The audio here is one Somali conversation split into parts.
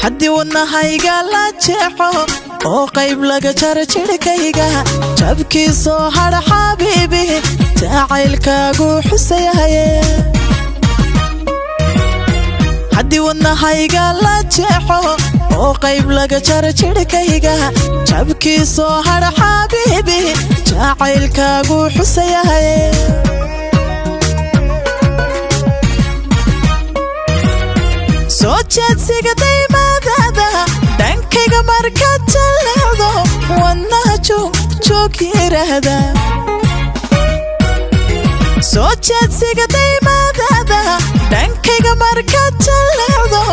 haddii wadnahayga la jeexo oo qayb laga jaro jidhkayga jabkiisoo hadha xabiibi jacaylkaagu xusayahaye haddii wadnahayga la jeexo oo qayb laga jaro jidhkayga jabkiisoo hadha xabiibi jacaylkaagu xusayahaye soo jeedsiga daymaadaada dhankayga markaad jalleecdo wadnaha joog yiraahda soo jeedsiga daymaadaada dhankayga markaad jalleecdo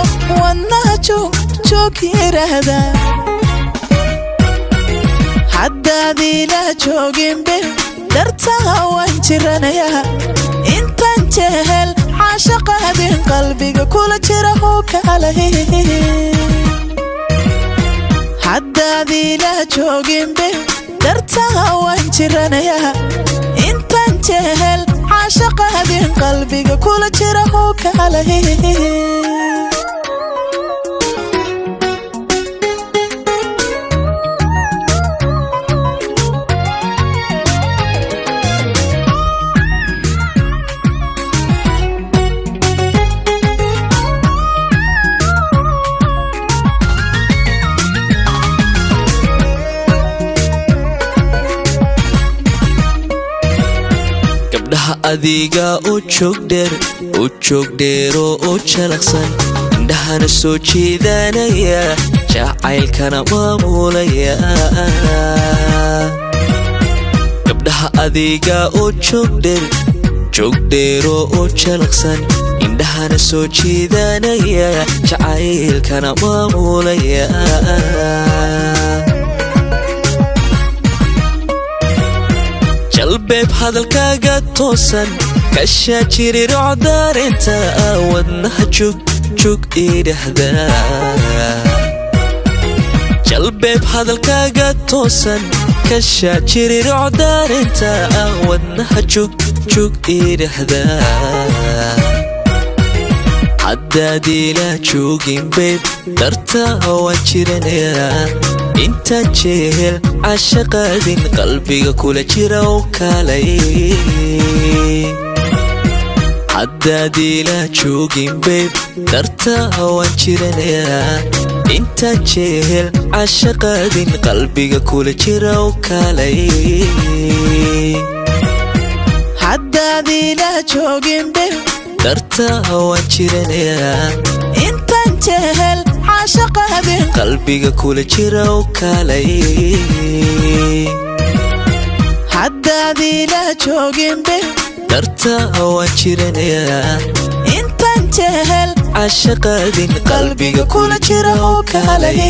wadnaha joog yiraahda haddaad ila jooginbe dartaha waan jiranayaa intaan jehel caashaqaadin qalbiga kula jira oo kalahe haddaad ila jooginbe dartaha waan jiranayaa intaan jehel caashaqaadin qalbiga kula jira oo kalahe adiga u joog dheero oo jalaqsan indhahana soo jeedanaya jacaylkana maamulaya gabdhaha adiga u joog dheero oo jalaqsan indhahana soo jeedanaya jacaylkana maamulaya jalbeeb hadalkaaga toosan kashaa jirirooc daareenta wadnaha joog idhahda jalbeeb hadalkaaga toosan kashaa jirirooc daareenta wadnaha joog idhahda haddaad ila joogin beeb dartaa waan jiranayaa intaan jehel caashaqaadin qalbiga kula jira oo kalay haddaad ila joogin beeb dartaa waan jiranayaa intaan jehel caashaqaadin qalbiga kula jira oo kalay haddaad ila joogin beeb dartaa waan jiranayaa intaan jehel caashaqaadin qalbiga kula jira oo kalay haddaad ila joogin beeb dartaa waan jiranayaa intaan jehel caashaqaadin qalbiga kula jira oo kalay